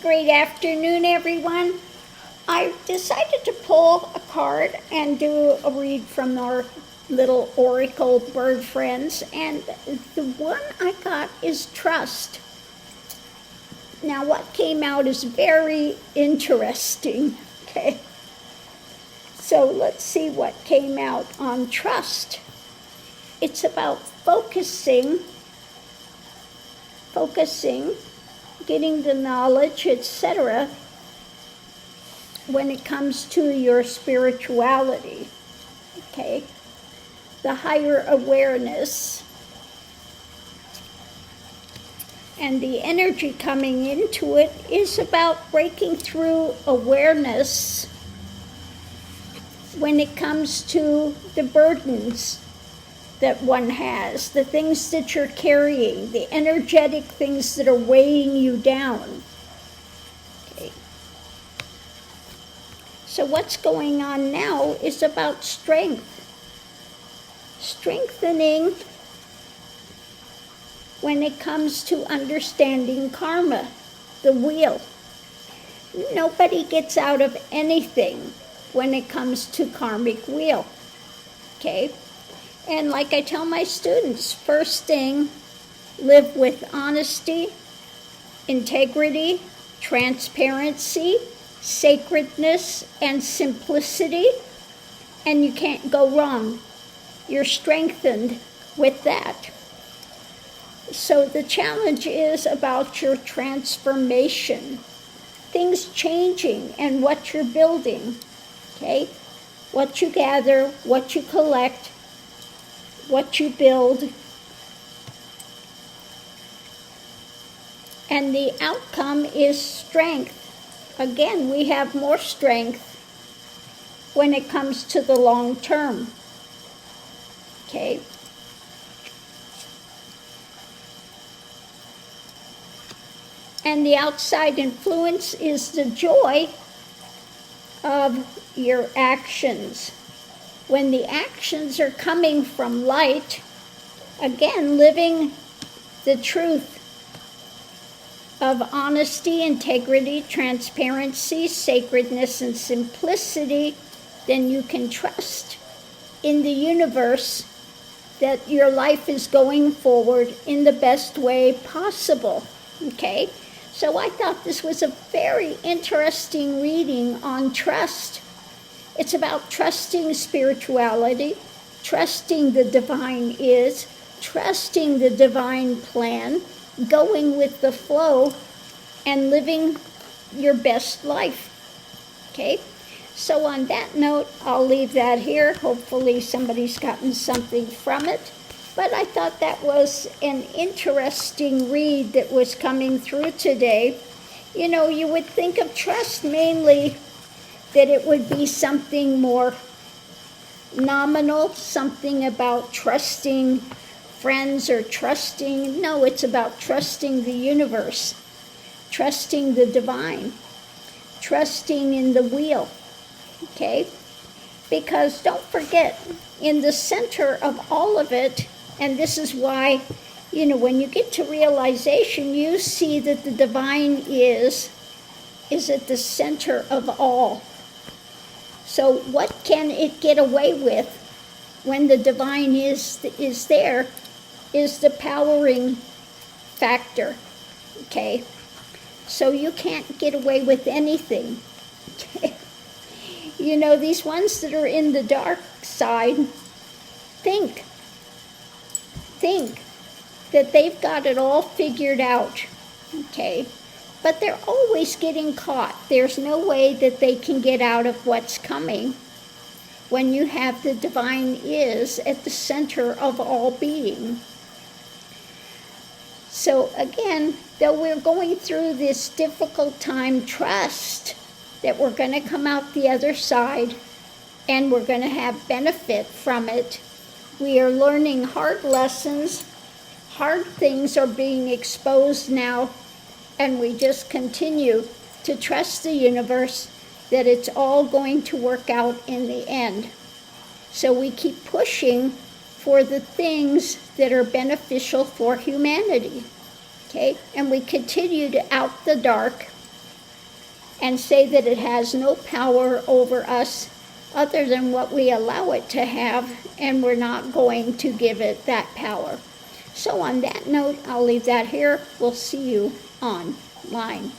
great afternoon, everyone. I decided to pull a card and do a read from our little oracle bird friends, and the one I got is trust. Now, what came out is very interesting, okay? So let's see what came out on trust. It's about focusing, getting the knowledge, etc., when it comes to your spirituality, okay? The higher awareness and the energy coming into it is about breaking through awareness when it comes to the burdens that one has, the things that you're carrying, the energetic things that are weighing you down. Okay. So what's going on now is about strength. Strengthening when it comes to understanding karma, the wheel. Nobody gets out of anything when it comes to karmic wheel, okay? And like I tell my students, first thing, live with honesty, integrity, transparency, sacredness, and simplicity, and you can't go wrong. You're strengthened with that. So the challenge is about your transformation, things changing and what you're building, okay? What you gather, what you collect, what you build, and the outcome is strength. Again, we have more strength when it comes to the long term, okay? And the outside influence is the joy of your actions. When the actions are coming from light, again, living the truth of honesty, integrity, transparency, sacredness, and simplicity, then you can trust in the universe that your life is going forward in the best way possible, okay? So I thought this was a very interesting reading on trust. It's about trusting spirituality, trusting the divine is, trusting the divine plan, going with the flow, and living your best life, okay? So on that note, I'll leave that here. Hopefully somebody's gotten something from it. But I thought that was an interesting read that was coming through today. You know, you would think of trust mainly that it would be something more nominal, something about trusting friends or trusting. No, it's about trusting the universe, trusting the divine, trusting in the wheel, okay? Because don't forget, in the center of all of it, and this is why, you know, when you get to realization, you see that the divine is at the center of all. So what can it get away with when the divine is there is the powering factor, okay? So you can't get away with anything. You know, these ones that are in the dark side think that they've got it all figured out, okay? But they're always getting caught. There's no way that they can get out of what's coming when you have the divine is at the center of all being. So again, though we're going through this difficult time, trust that we're going to come out the other side and we're going to have benefit from it. We are learning hard lessons. Hard things are being exposed now, and we just continue to trust the universe that it's all going to work out in the end. So we keep pushing for the things that are beneficial for humanity, okay? And we continue to out the dark and say that it has no power over us other than what we allow it to have, and we're not going to give it that power. So on that note, I'll leave that here. We'll see you online.